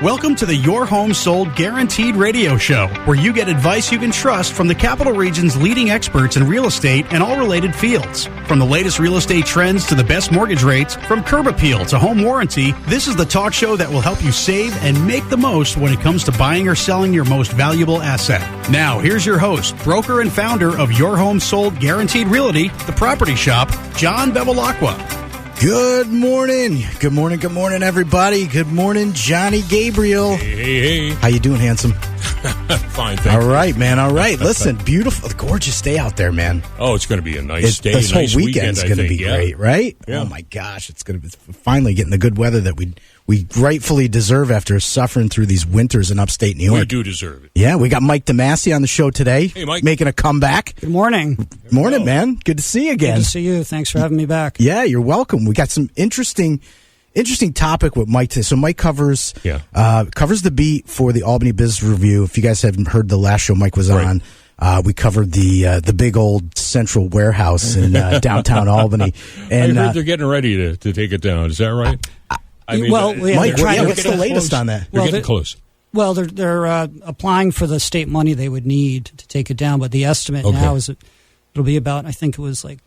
Welcome to the Your Home Sold Guaranteed radio show, where you get advice you can trust from the Capital Region's leading experts in real estate and all related fields. From the latest real estate trends to the best mortgage rates, from curb appeal to home warranty, this is the talk show that will help you save and make the most when it comes to buying or selling your most valuable asset. Now, here's your host, broker and founder of Your Home Sold Guaranteed Realty, The Property Shop, John Bevilacqua. Good morning. Good morning, everybody. Good morning, Johnny Gabriel. Hey. How you doing, handsome? Fine, thank you. All right, man. All right. Listen, beautiful, gorgeous day out there, man. Oh, it's going to be a nice day. This nice whole weekend's going to be great, right? Yeah. Oh, my gosh. It's going to be finally getting the good weather that we rightfully deserve after suffering through these winters in upstate New York. We do deserve it. Yeah, we got Mike Demasi on the show today. Hey, Mike. Making a comeback. Good morning. Morning, man. Good to see you again. Good to see you. Thanks for having me back. Yeah, you're welcome. We got some interesting topic with Mike today. So Mike covers the beat for the Albany Business Review. If you guys haven't heard the last show Mike was on, we covered the big old central warehouse in downtown Albany. And I heard they're getting ready to take it down. Is that right? Mike, what's the latest on that? They're getting close. Well, they're applying for the state money they would need to take it down, but the estimate now is it'll be about, I think it was like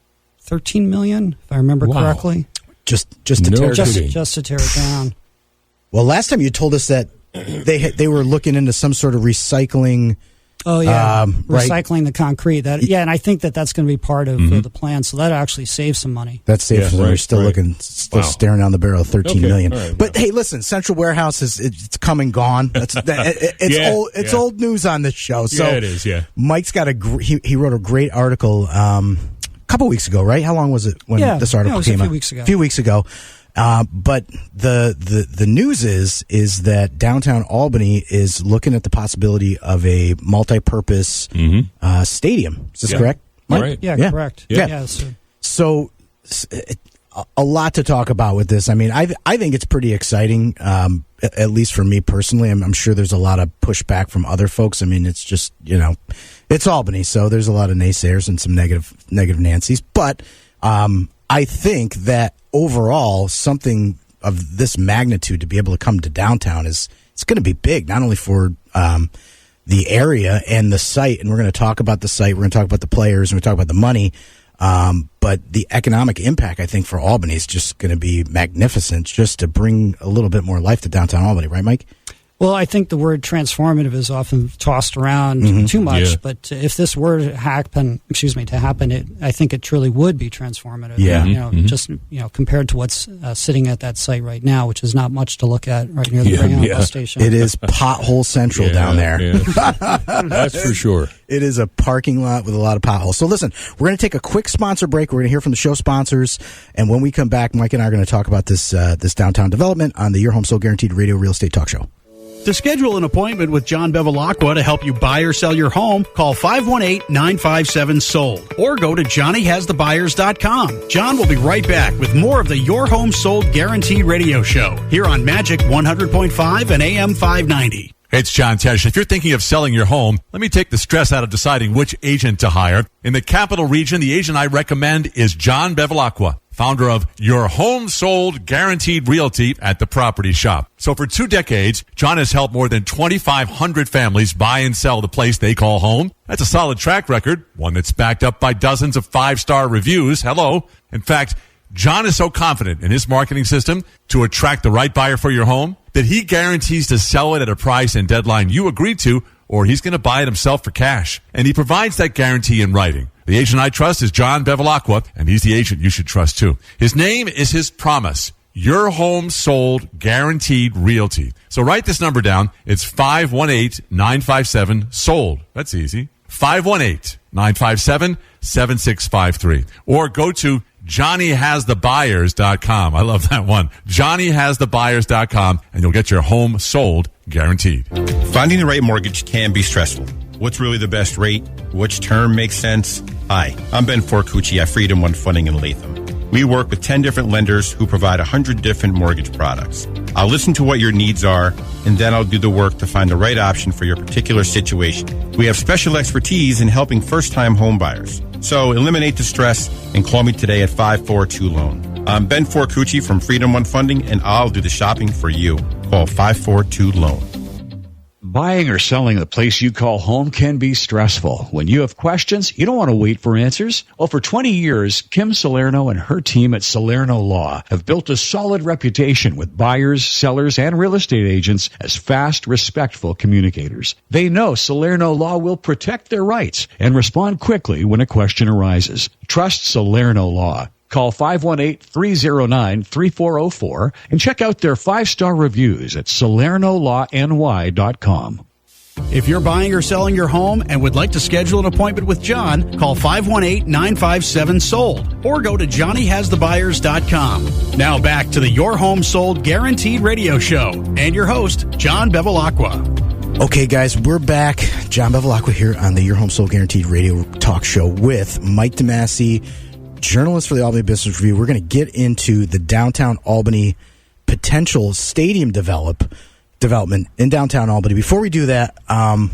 $13 million, if I remember correctly. Just to tear it down. Well, last time you told us that they were looking into some sort of recycling. Oh yeah, recycling the concrete. And I think that's going to be part of the plan. So that actually saves some money. That saves some money. We're still staring down the barrel of $13 million. Right, but hey, listen, Central Warehouse it's come and gone. It's old news on this show. So it is. Yeah, Mike's got he wrote a great article a couple weeks ago, right? How long was it when this article came out? A few weeks ago. But the news is that downtown Albany is looking at the possibility of a multi-purpose stadium. Is this correct, Mike? Right. Yeah, correct. Yeah. So a lot to talk about with this. I mean, I think it's pretty exciting, at least for me personally. I'm sure there's a lot of pushback from other folks. I mean, it's just, it's Albany, so there's a lot of naysayers and some negative Nancys. But I think that overall, something of this magnitude to be able to come to downtown it's going to be big, not only for the area and the site, and we're going to talk about the site, we're going to talk about the players, and we're going to talk about the money, but the economic impact, I think, for Albany is just going to be magnificent, just to bring a little bit more life to downtown Albany, right, Mike? Well, I think the word transformative is often tossed around too much, but if this were to happen, I think it truly would be transformative. Yeah. Just compared to what's sitting at that site right now, which is not much to look at right near the Greyhound bus station. It is pothole central down there. Yeah. That's for sure. It is a parking lot with a lot of potholes. So listen, we're going to take a quick sponsor break. We're going to hear from the show sponsors, and when we come back, Mike and I are going to talk about this downtown development on the Your Home Sold Guaranteed Radio Real Estate Talk Show. To schedule an appointment with John Bevilacqua to help you buy or sell your home, call 518-957-SOLD or go to johnnyhasthebuyers.com. John will be right back with more of the Your Home Sold Guaranteed radio show here on Magic 100.5 and AM 590. Hey, it's John Tesh. If you're thinking of selling your home, let me take the stress out of deciding which agent to hire. In the Capital Region, the agent I recommend is John Bevilacqua, founder of Your Home Sold Guaranteed Realty at the Property Shop. So for 2 decades, John has helped more than 2,500 families buy and sell the place they call home. That's a solid track record, one that's backed up by dozens of 5-star reviews. Hello. In fact, John is so confident in his marketing system to attract the right buyer for your home that he guarantees to sell it at a price and deadline you agreed to, or he's going to buy it himself for cash. And he provides that guarantee in writing. The agent I trust is John Bevilacqua, and he's the agent you should trust too. His name is his promise. Your Home Sold Guaranteed Realty. So write this number down. It's 518-957-SOLD. That's easy. 518-957-7653. Or go to JohnnyHasTheBuyers.com. I love that one. JohnnyHasTheBuyers.com, and you'll get your home sold guaranteed. Finding the right mortgage can be stressful. What's really the best rate? Which term makes sense? Hi, I'm Ben Forcucci at Freedom One Funding in Latham. We work with 10 different lenders who provide 100 different mortgage products. I'll listen to what your needs are, and then I'll do the work to find the right option for your particular situation. We have special expertise in helping first-time home buyers. So eliminate the stress and call me today at 542-LOAN. I'm Ben Forcucci from Freedom One Funding, and I'll do the shopping for you. Call 542-LOAN. Buying or selling the place you call home can be stressful. When you have questions, you don't want to wait for answers. Well, for 20 years, Kim Salerno and her team at Salerno Law have built a solid reputation with buyers, sellers, and real estate agents as fast, respectful communicators. They know Salerno Law will protect their rights and respond quickly when a question arises. Trust Salerno Law. Call 518-309-3404 and check out their 5-star reviews at SalernoLawNY.com. If you're buying or selling your home and would like to schedule an appointment with John, call 518-957-SOLD or go to JohnnyHasTheBuyers.com. Now back to the Your Home Sold Guaranteed Radio Show and your host, John Bevilacqua. Okay, guys, we're back. John Bevilacqua here on the Your Home Sold Guaranteed Radio Talk Show with Mike Demasi, journalist for the Albany Business Review. We're going to get into the downtown Albany potential stadium development in downtown Albany. Before we do that, I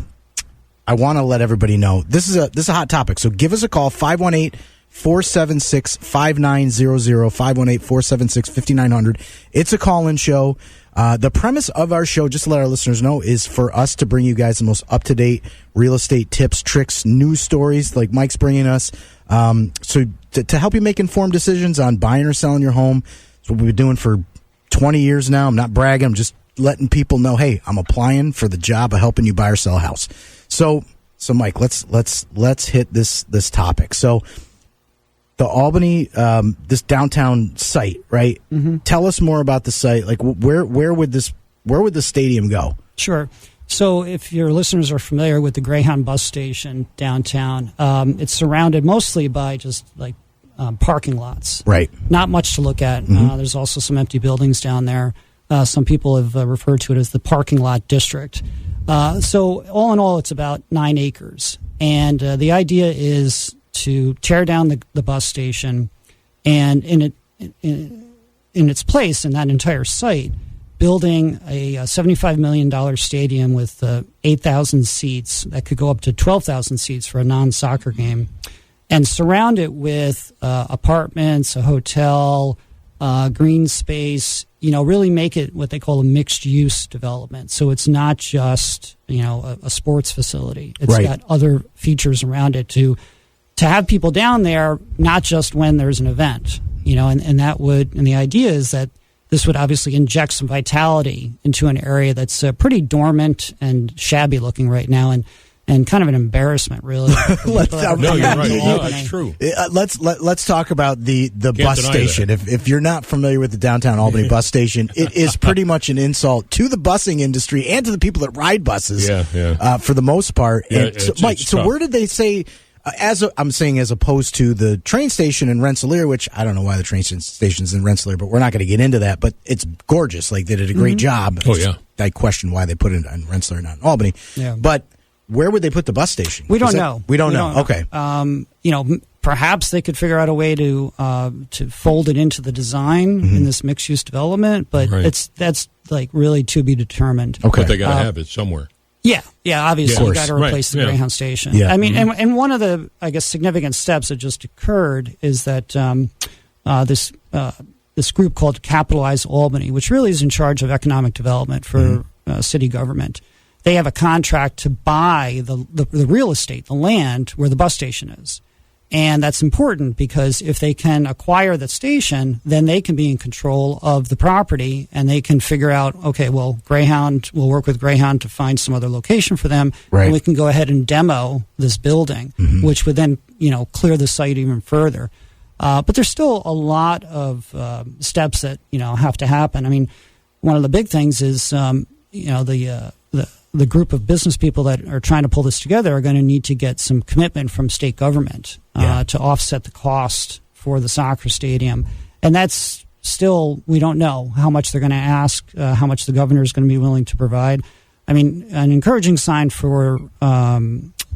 want to let everybody know this is a hot topic. So give us a call, 518-476-5900, 518-476-5900. It's a call-in show. The premise of our show, just to let our listeners know, is for us to bring you guys the most up-to-date real estate tips, tricks, news stories like Mike's bringing us. So to help you make informed decisions on buying or selling your home. That's what we've been doing for 20 years now. I'm not bragging. I'm just letting people know, hey, I'm applying for the job of helping you buy or sell a house. So Mike, let's hit this topic. So the Albany, this downtown site, right? Mm-hmm. Tell us more about the site. Like where would the stadium go? Sure. So if your listeners are familiar with the Greyhound bus station downtown, it's surrounded mostly by just like parking lots. Right. Not much to look at. Mm-hmm. There's also some empty buildings down there. Some people have referred to it as the parking lot district. So all in all, it's about 9 acres. And the idea is to tear down the bus station and in its place in that entire site, building a $75 million stadium with 8,000 seats that could go up to 12,000 seats for a non-soccer game, and surround it with apartments, a hotel, green space, really make it what they call a mixed-use development. So it's not just, a sports facility. It's right. got other features around it to have people down there, not just when there's an event, and the idea is that this would obviously inject some vitality into an area that's pretty dormant and shabby looking right now, and kind of an embarrassment, really. No, you're right. No, that's true. Let's talk about the bus station. If you're not familiar with the downtown Albany bus station, it is pretty much an insult to the busing industry and to the people that ride buses. For the most part. Yeah, Mike, so where did they say? As opposed to the train station in Rensselaer, which I don't know why the train station's in Rensselaer, but we're not going to get into that. But it's gorgeous. Like, they did a great job. Oh, yeah. I question why they put it in Rensselaer, not in Albany. Yeah. But where would they put the bus station? We don't know. We don't know. Okay. Perhaps they could figure out a way to fold it into the design in this mixed-use development, but that's like really to be determined. Okay. But they got to have it somewhere. Yeah, obviously you got to replace the Greyhound station. Yeah. I mean, and one of the, I guess, significant steps that just occurred is that this group called Capitalize Albany, which really is in charge of economic development for city government, they have a contract to buy the real estate, the land where the bus station is. And that's important because if they can acquire the station, then they can be in control of the property and they can figure out, okay, well, Greyhound, we'll work with Greyhound to find some other location for them. Right. And we can go ahead and demo this building, which would then, clear the site even further. But there's still a lot of steps that, have to happen. I mean, one of the big things is, the group of business people that are trying to pull this together are going to need to get some commitment from state government to offset the cost for the soccer stadium. And that's still, we don't know how much they're going to ask, how much the governor is going to be willing to provide. I mean, an encouraging sign for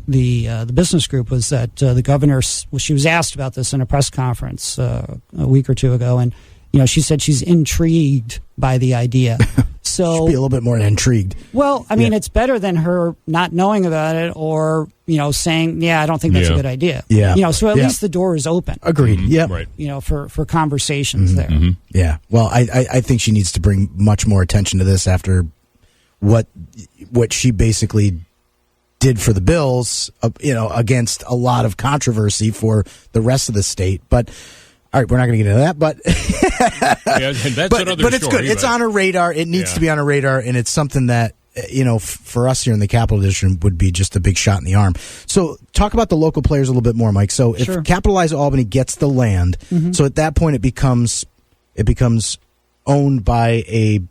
the business group was that the governor, she was asked about this in a press conference a week or two ago, and she said she's intrigued by the idea. So should be a little bit more intrigued. Well, I mean, it's better than her not knowing about it or, saying, I don't think that's a good idea. Yeah. So at least the door is open. Agreed. Mm-hmm. Yeah. Right. For conversations there. Mm-hmm. Yeah. Well, I think she needs to bring much more attention to this after what she basically did for the Bills, against a lot of controversy for the rest of the state. But all right, we're not going to get into that. But that's it's good. It's on her radar. It needs to be on her radar, and it's something that for us here in the Capital District would be just a big shot in the arm. So talk about the local players a little bit more, Mike. So if Capitalize Albany gets the land, so at that point it becomes owned by a.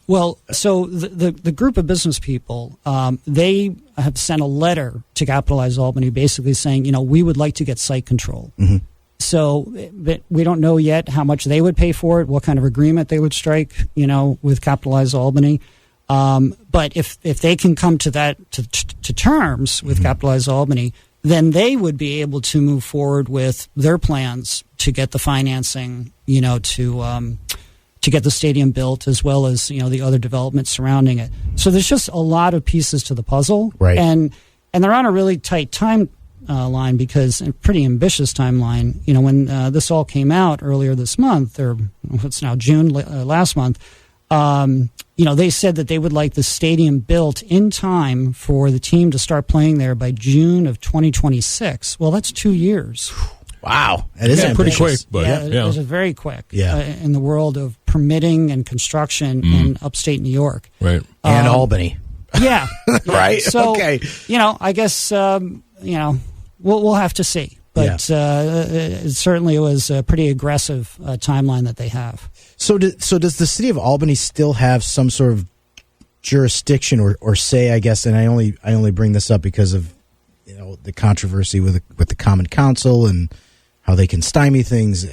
Well, so the group of business people, they have sent a letter to Capitalize Albany basically saying, we would like to get site control. Mm-hmm. So but we don't know yet how much they would pay for it, what kind of agreement they would strike, with Capitalize Albany. But if they can come to that to terms with Capitalize Albany, then they would be able to move forward with their plans to get the financing, to get the stadium built, as well as the other developments surrounding it. So there's just a lot of pieces to the puzzle, right? And they're on a really tight time line, because a pretty ambitious timeline. When this all came out earlier this month, or it's now June, last month. They said that they would like the stadium built in time for the team to start playing there by June of 2026. Well, that's 2 years. Wow, that is pretty quick, but it was very quick. Yeah. In the world of permitting and construction in upstate New York, right, and Albany. Yeah, right. So, okay. I guess we'll have to see, but it certainly was a pretty aggressive timeline that they have. So does the city of Albany still have some sort of jurisdiction or say, I guess, and I only bring this up because of the controversy with the Common Council and how they can stymie things.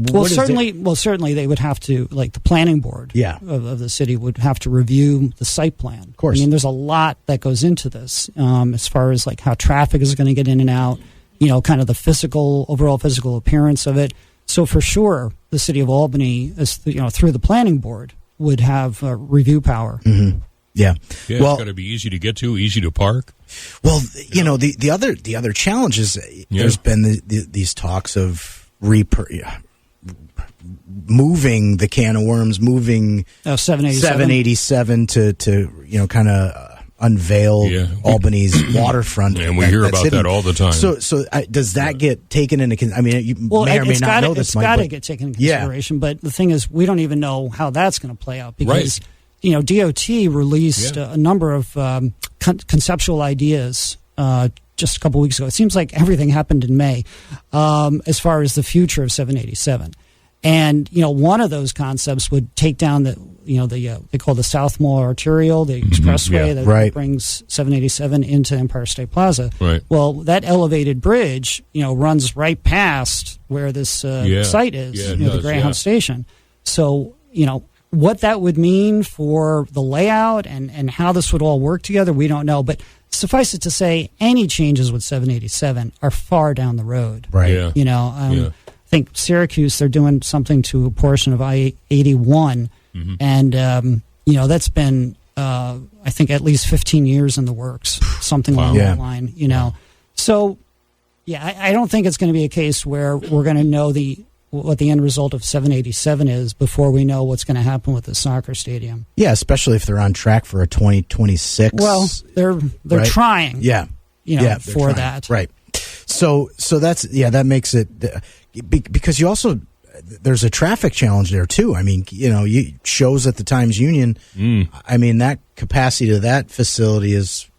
Certainly they would have to, like the planning board of the city would have to review the site plan. Of course. I mean, there's a lot that goes into this, as far as like how traffic is going to get in and out, kind of the overall physical appearance of it. So for sure, the city of Albany, through the planning board, would have review power. Mm-hmm. Yeah. It's got to be easy to get to, easy to park. Well, the other challenge is there's been these talks of moving the can of worms, moving 787 to kind of unveil Albany's waterfront. And we hear about that all the time. So does that get taken into? I mean, you may or may not know this. It's got to get taken into consideration. But the thing is, we don't even know how that's going to play out, because DOT released a number of conceptual ideas just a couple weeks ago. It seems like everything happened in May, as far as the future of 787. And one of those concepts would take down they call the South Mall Arterial, the expressway that brings 787 into Empire State Plaza. Right. Well, that elevated bridge, runs right past where this site is, the Greyhound station. So, what that would mean for the layout and how this would all work together, we don't know. But suffice it to say, any changes with 787 are far down the road. Right. I think Syracuse, they're doing something to a portion of I-81, and that's been I think at least 15 years in the works, something along that line. So I don't think it's going to be a case where we're going to know what the end result of 787 is before we know what's going to happen with the soccer stadium. Yeah, especially if they're on track for a 2026. Well, they're trying. Yeah, for that. Right. So that's that makes it because you also there's a traffic challenge there too. I mean, shows at the Times Union. I mean, that capacity to that facility is.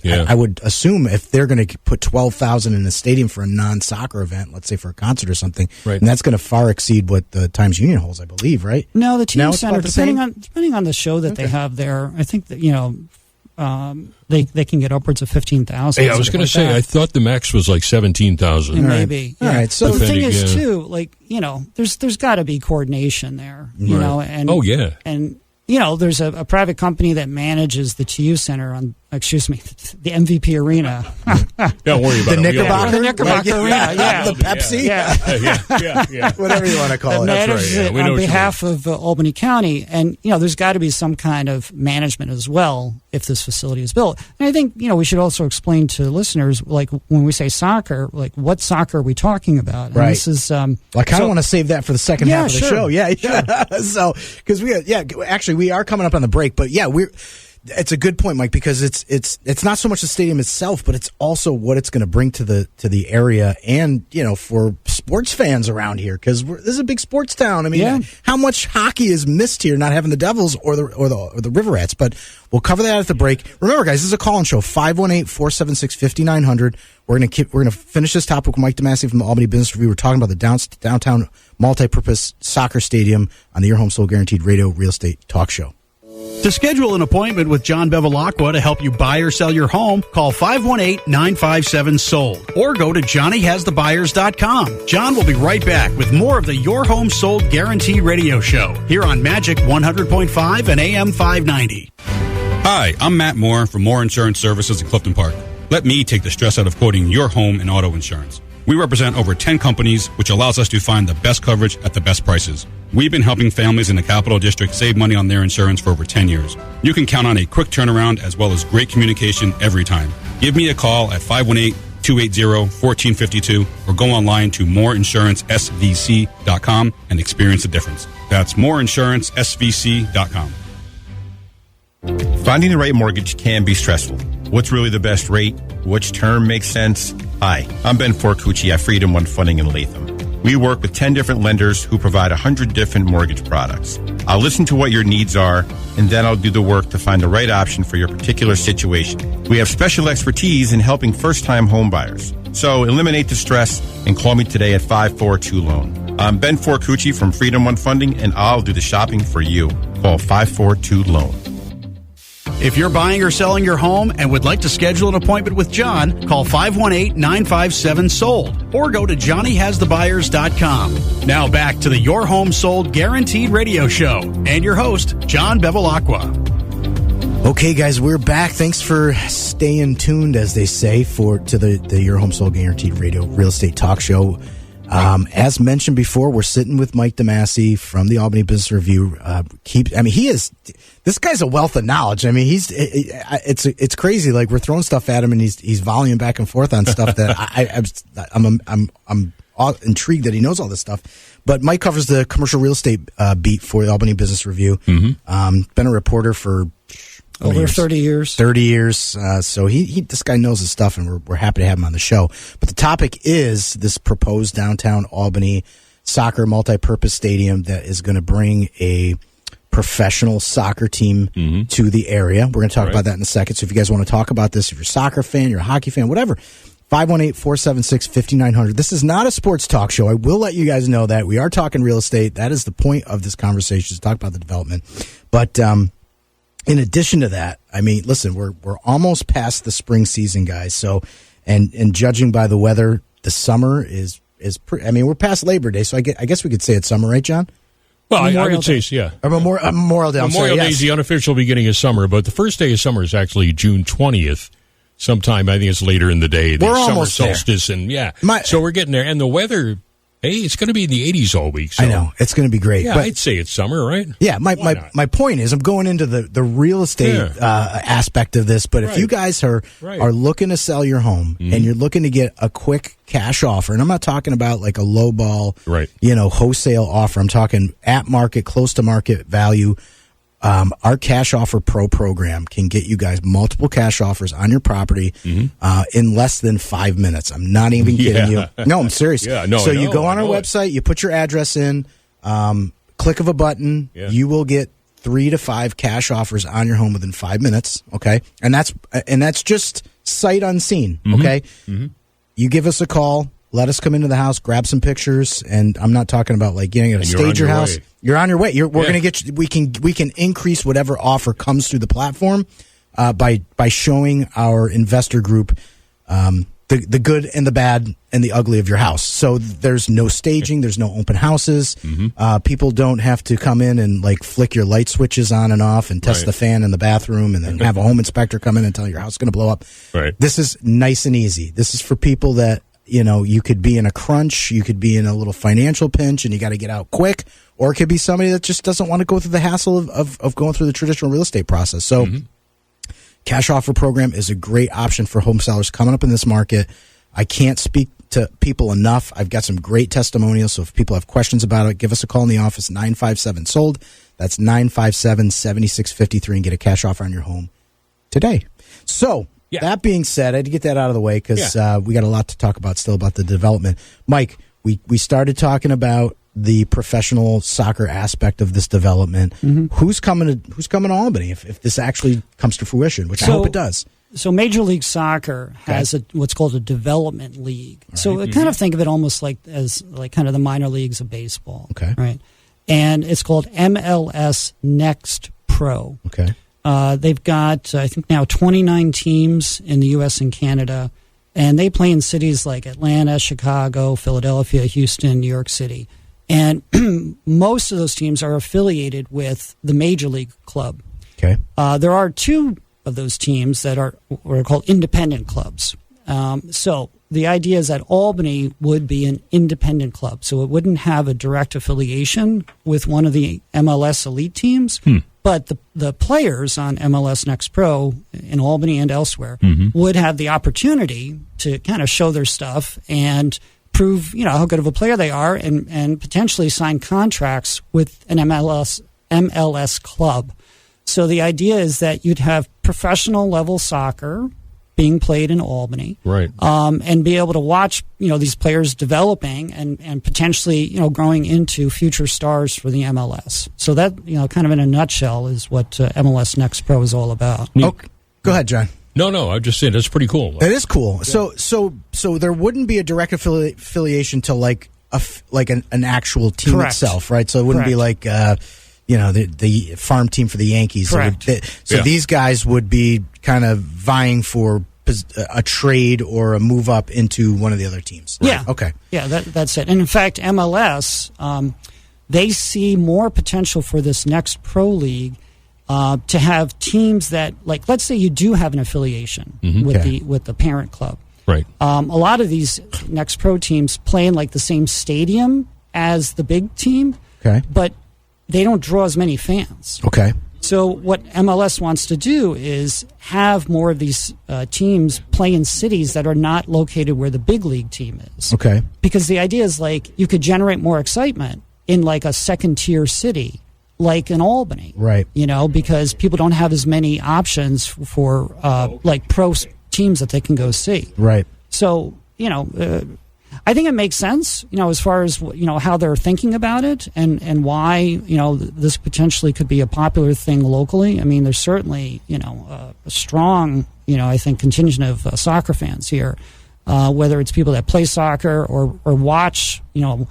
I would assume if they're going to put 12,000 in the stadium for a non-soccer event, let's say for a concert or something, and that's going to far exceed what the Times Union holds, I believe, right? No, the team center, depending on the show that they have there, I think that they can get upwards of 15,000. Hey, I was going to say, I thought the max was like 17,000. Maybe. All right. So the thing is too, there's got to be coordination there, and and there's a private company that manages the TU Center on excuse me, the MVP arena. Don't worry about The Knickerbocker? The Knickerbocker Arena, yeah. The Pepsi? Yeah. Whatever you want to call it. That That's is right. We know on what you behalf of Albany County. And, there's got to be some kind of management as well if this facility is built. And I think, we should also explain to listeners, like, when we say soccer, like, what soccer are we talking about? And Right. this is, Well, I kind of want to save that for the second half of the sure. show. Yeah. So, because actually we are coming up on the break, but it's a good point, Mike, because it's not so much the stadium itself, but it's also what it's going to bring to the area, and for sports fans around here, because this is a big sports town. I mean, how much hockey is missed here, not having the Devils or the Riverettes? But we'll cover that at the break. Remember, guys, this is a call-in show, 518-476-5900. We're gonna finish this topic with Mike Demasi from the Albany Business Review. We're talking about the downtown multi-purpose soccer stadium on the Your Home Sold Guaranteed Radio Real Estate Talk Show. To schedule an appointment with John Bevilacqua to help you buy or sell your home, call 518-957-SOLD or go to johnnyhasthebuyers.com. John will be right back with more of the Your Home Sold Guaranteed Radio Show here on Magic 100.5 and AM 590. Hi, I'm Matt Moore from Moore Insurance Services in Clifton Park. Let me take the stress out of quoting your home and auto insurance. We represent over 10 companies, which allows us to find the best coverage at the best prices. We've been helping families in the Capital District save money on their insurance for over 10 years. You can count on a quick turnaround as well as great communication every time. Give me a call at 518-280-1452 or go online to moreinsurancesvc.com and experience the difference. That's moreinsurancesvc.com. Finding the right mortgage can be stressful. What's really the best rate? Which term makes sense? Hi, I'm Ben Forcucci at Freedom One Funding in Latham. We work with 10 different lenders who provide 100 different mortgage products. I'll listen to what your needs are, and then I'll do the work to find the right option for your particular situation. We have special expertise in helping first-time home buyers. So eliminate the stress and call me today at 542-LOAN. I'm Ben Forcucci from Freedom One Funding, and I'll do the shopping for you. Call 542-LOAN. If you're buying or selling your home and would like to schedule an appointment with John, call 518-957-SOLD or go to johnnyhasthebuyers.com. Now back to the Your Home Sold Guaranteed Radio Show and your host, John Bevilacqua. Okay, guys, we're back. Thanks for staying tuned, as they say, to the Your Home Sold Guaranteed Radio Real Estate Talk Show. As mentioned before, we're sitting with Mike Demasi from the Albany Business Review. This guy's a wealth of knowledge. I mean, it's crazy. Like, we're throwing stuff at him, and he's volleying back and forth on stuff that I'm intrigued that he knows all this stuff. But Mike covers the commercial real estate beat for the Albany Business Review. Mm-hmm. Been a reporter for over 30 years. 30 years. So this guy knows his stuff, and we're happy to have him on the show. But the topic is this proposed downtown Albany soccer multi-purpose stadium that is going to bring a professional soccer team to the area. We're going to talk about that in a second. So if you guys want to talk about this, if you're a soccer fan, you're a hockey fan, whatever, 518-476-5900. This is not a sports talk show. I will let you guys know that. We are talking real estate. That is the point of this conversation, is to talk about the development. But in addition to that, I mean, listen, we're almost past the spring season, guys. So, and judging by the weather, the summer is we're past Labor Day, so I guess we could say it's summer, right, John? Well, I would say, yeah. Or Memorial Day. Memorial Day is the unofficial beginning of summer, but the first day of summer is actually June 20th. Sometime, I think it's later in the day. The We're summer almost solstice, there. And so we're getting there. And the weather, it's going to be in the 80s all week. So. I know, it's going to be great. Yeah, but, I'd say it's summer, right? Yeah, my point is, I'm going into the real estate aspect of this. But if you guys are looking to sell your home and you're looking to get a quick cash offer, and I'm not talking about like a low ball, wholesale offer. I'm talking at market, close to market value. Our Cash Offer Pro program can get you guys multiple cash offers on your property in less than 5 minutes. I'm not even kidding you. No, I'm serious. So you go on our website, you put your address in, click of a button, you will get 3 to 5 cash offers on your home within 5 minutes. Okay, and that's just sight unseen. Okay, you give us a call. Let us come into the house, grab some pictures, and I'm not talking about like getting to stage your house. You're on your way. We're going to get you. We can increase whatever offer comes through the platform by showing our investor group the good and the bad and the ugly of your house. So there's no staging, there's no open houses. People don't have to come in and like flick your light switches on and off and test the fan in the bathroom and then have a home inspector come in and tell your house is going to blow up. Right. This is nice and easy. This is for people that, you know, you could be in a crunch, you could be in a little financial pinch and you got to get out quick, or it could be somebody that just doesn't want to go through the hassle of going through the traditional real estate process. So cash offer program is a great option for home sellers coming up in this market. I can't speak to people enough. I've got some great testimonials, so if people have questions about it, give us a call in the office, 957-SOLD. That's 957-7653, and get a cash offer on your home today. So, that being said, I had to get that out of the way because we got a lot to talk about still about the development. Mike, we started talking about the professional soccer aspect of this development. Who's coming to Albany if this actually comes to fruition, which I hope it does. So Major League Soccer has what's called a development league. Right. So kind of think of it almost like as like kind of the minor leagues of baseball. Okay. Right. And it's called MLS Next Pro. Okay. They've got, I think now 29 teams in the U.S. and Canada, and they play in cities like Atlanta, Chicago, Philadelphia, Houston, New York City. And most of those teams are affiliated with the Major League Club. Okay. There are two of those teams that are what are called independent clubs. So the idea is that Albany would be an independent club. So it wouldn't have a direct affiliation with one of the MLS elite teams. But the players on MLS Next Pro in Albany and elsewhere would have the opportunity to kind of show their stuff and prove, you know, how good of a player they are and potentially sign contracts with an MLS club. So the idea is that you'd have professional level soccer being played in Albany, right? And be able to watch, you know, these players developing and potentially, you know, growing into future stars for the MLS. So that, you know, kind of in a nutshell is what MLS Next Pro is all about. Oh, go ahead, John. No, I'm just saying that's pretty cool. It is cool. Yeah. So there wouldn't be a direct affiliation to like an actual team Correct. itself, right? So it wouldn't be like you know, the farm team for the Yankees. Correct. So these guys would be kind of vying for a trade or a move up into one of the other teams. Right? Yeah. Okay. Yeah, that's it. And in fact, MLS, they see more potential for this next pro league to have teams that, like, let's say you do have an affiliation with the parent club. Right. A lot of these next pro teams play in like the same stadium as the big team. Okay. But they don't draw as many fans. Okay. So what MLS wants to do is have more of these teams play in cities that are not located where the big league team is. Okay. Because the idea is like you could generate more excitement in like a second tier city, like in Albany. Right. You know, because people don't have as many options for like pro teams that they can go see. Right. So, you know, I think it makes sense, you know, as far as, you know, how they're thinking about it and why, you know, this potentially could be a popular thing locally. I mean, there's certainly, you know, a strong, you know, I think contingent of soccer fans here, whether it's people that play soccer or watch, you know,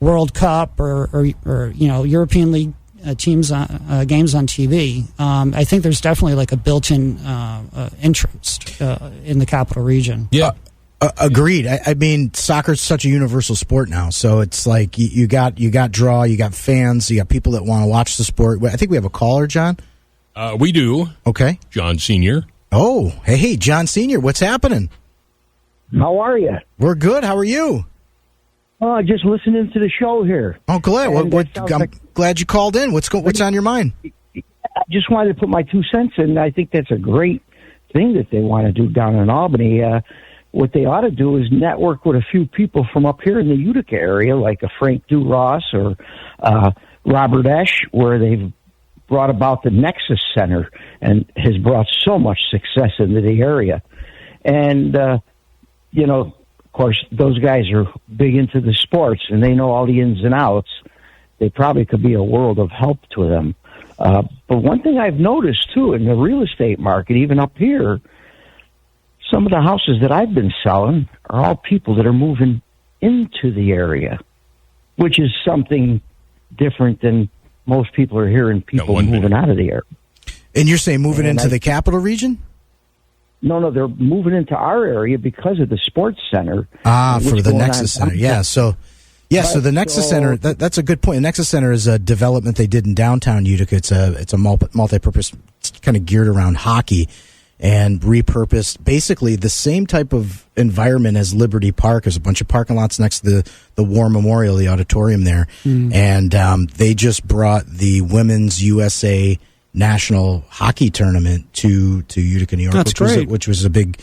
World Cup or you know, European League teams games on TV. I think there's definitely like a built-in interest in the capital region. Yeah. Agreed. I mean, soccer's such a universal sport now, so it's like you got draw, you got fans, you got people that want to watch the sport. I think we have a caller, John. We do. Okay, John Senior. Oh, hey, John Senior, what's happening? How are you? We're good. How are you? Oh, just listening to the show here. Oh, glad. I'm glad you called in. What's on your mind? I just wanted to put my 2 cents in. I think that's a great thing that they want to do down in Albany. What they ought to do is network with a few people from up here in the Utica area, like a Frank DuRoss or Robert Esch, where they've brought about the Nexus Center and has brought so much success into the area. And, you know, of course, those guys are big into the sports and they know all the ins and outs. They probably could be a world of help to them. But one thing I've noticed, too, in the real estate market, even up here, some of the houses that I've been selling are all people that are moving into the area, which is something different than most people are hearing people moving out of the area. And you're saying moving into the capital region? No, they're moving into our area because of the sports center. For the Nexus Center. Yeah, so the Nexus Center, that's a good point. The Nexus Center is a development they did in downtown Utica. It's a multi-purpose, kind of geared around hockey, and repurposed basically the same type of environment as Liberty Park. There's a bunch of parking lots next to the War Memorial, the auditorium there. And they just brought the Women's USA National Hockey Tournament to Utica, New York. That's great. Which was a big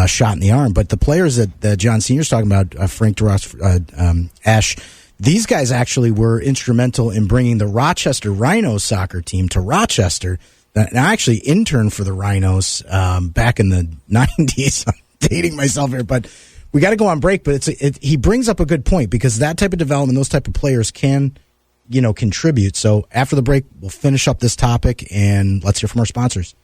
shot in the arm. But the players that John Sr.'s talking about, Frank DeRoss, Ash, these guys actually were instrumental in bringing the Rochester Rhinos soccer team to Rochester. And I actually interned for the Rhinos back in the 90s. I'm dating myself here, but we got to go on break. But he brings up a good point, because that type of development, those type of players can, contribute. So after the break, we'll finish up this topic, and let's hear from our sponsors.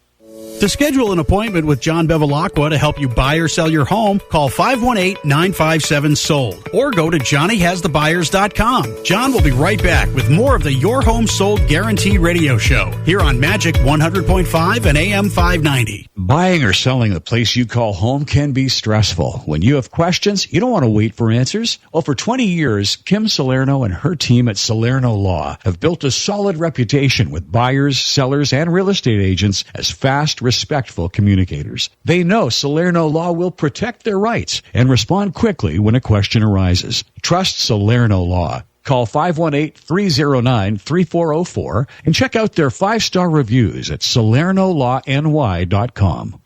To schedule an appointment with John Bevilacqua to help you buy or sell your home, call 518-957-SOLD or go to johnnyhasthebuyers.com. John will be right back with more of the Your Home Sold Guarantee radio show here on Magic 100.5 and AM 590. Buying or selling the place you call home can be stressful. When you have questions, you don't want to wait for answers. Well, for 20 years, Kim Salerno and her team at Salerno Law have built a solid reputation with buyers, sellers, and real estate agents as fast, respectful communicators. They know Salerno Law will protect their rights and respond quickly when a question arises. Trust Salerno Law. Call 518-309-3404 and check out their 5-star reviews at SalernoLawNY.com.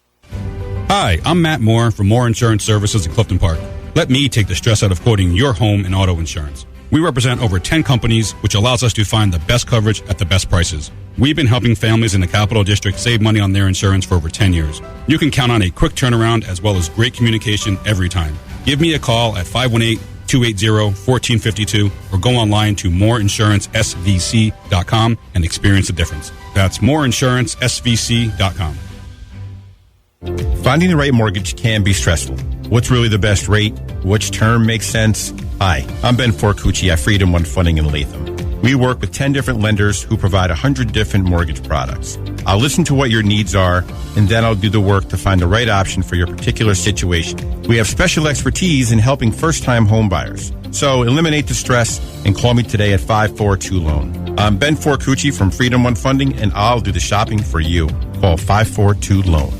Hi, I'm Matt Moore from Moore Insurance Services in Clifton Park. Let me take the stress out of quoting your home and auto insurance. We represent over 10 companies, which allows us to find the best coverage at the best prices. We've been helping families in the Capital District save money on their insurance for over 10 years. You can count on a quick turnaround as well as great communication every time. Give me a call at 518-280-1452 or go online to moreinsurancesvc.com and experience the difference. That's moreinsurancesvc.com. Finding the right mortgage can be stressful. What's really the best rate? Which term makes sense? Hi, I'm Ben Forcucci at Freedom One Funding in Latham. We work with 10 different lenders who provide 100 different mortgage products. I'll listen to what your needs are, and then I'll do the work to find the right option for your particular situation. We have special expertise in helping first-time home buyers. So eliminate the stress and call me today at 542-LOAN. I'm Ben Forcucci from Freedom One Funding, and I'll do the shopping for you. Call 542-LOAN.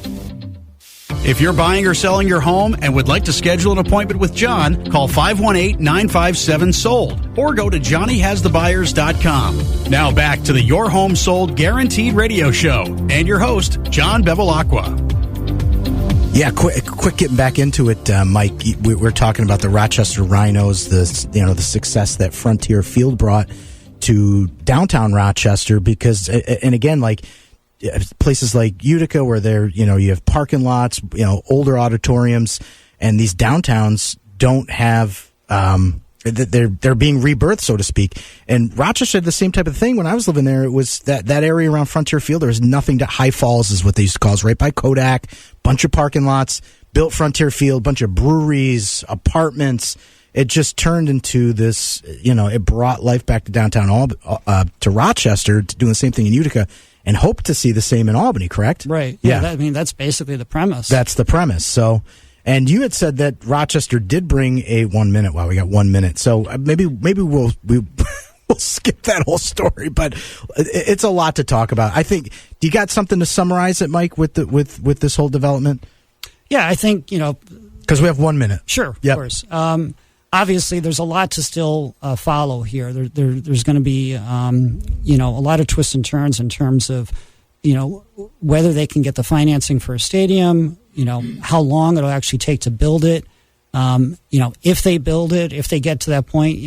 If you're buying or selling your home and would like to schedule an appointment with John, call 518-957-SOLD or go to johnnyhasthebuyers.com. Now back to the Your Home Sold Guaranteed radio show and your host, John Bevilacqua. Yeah, quick getting back into it, Mike. We're talking about the Rochester Rhinos, the success that Frontier Field brought to downtown Rochester, because, and again, like, places like Utica where you have parking lots, older auditoriums, and these downtowns don't have, they're being rebirthed, so to speak. And Rochester had the same type of thing. When I was living there, it was that area around Frontier Field. There was nothing to High Falls is what they used to call it, right by Kodak, bunch of parking lots, built Frontier Field, bunch of breweries, apartments. It just turned into this, it brought life back to downtown, to Rochester, to doing the same thing in Utica. And hope to see the same in Albany, correct? Right. Yeah. That's basically the premise. That's the premise. So, and you had said that Rochester did bring a 1 minute. Wow, we got 1 minute. So maybe we'll skip that whole story, but it's a lot to talk about. I think. Do you got something to summarize it, Mike, with this whole development? Yeah, I think because we have 1 minute. Sure, yep. Of course. Obviously, there's a lot to still follow here. There's going to be, a lot of twists and turns in terms of, whether they can get the financing for a stadium, how long it'll actually take to build it. If they build it, if they get to that point,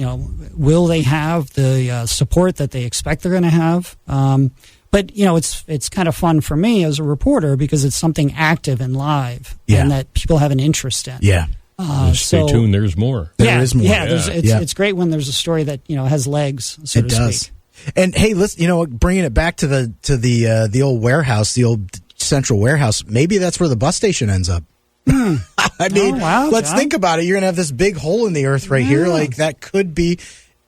will they have the support that they expect they're going to have? But it's kind of fun for me as a reporter because it's something active and live, and that people have an interest in. Yeah. Stay tuned. There's more. There is more. Yeah, it's great when there's a story that has legs. So it does. Speak. And hey, listen, bringing it back to the old warehouse, the old central warehouse. Maybe that's where the bus station ends up. I mean, let's think about it. You're gonna have this big hole in the earth right here. Like that could be,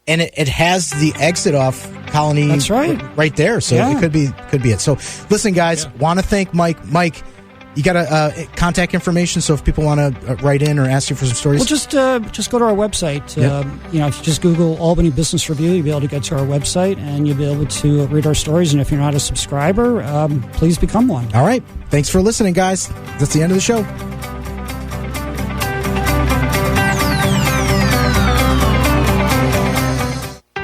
and it has the exit off Colony. That's right, right there. So it could be it. So listen, guys, want to thank Mike. Mike, You got a contact information, so if people want to write in or ask you for some stories? Well, just go to our website. Yep. If you just Google Albany Business Review, you'll be able to get to our website, and you'll be able to read our stories. And if you're not a subscriber, please become one. All right. Thanks for listening, guys. That's the end of the show.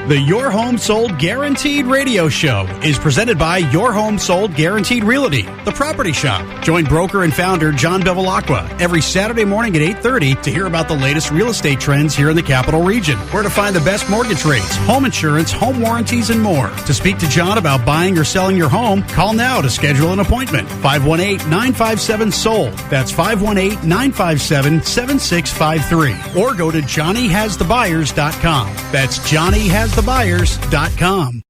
The Your Home Sold Guaranteed radio show is presented by Your Home Sold Guaranteed Realty, the property shop. Join broker and founder John Bevilacqua every Saturday morning at 8:30 to hear about the latest real estate trends here in the capital region, where to find the best mortgage rates, home insurance, home warranties, and more. To speak to John about buying or selling your home, call now to schedule an appointment. 518-957-SOLD. That's 518-957-7653. Or go to JohnnyHasTheBuyers.com. That's JohnnyHasTheBuyers.com.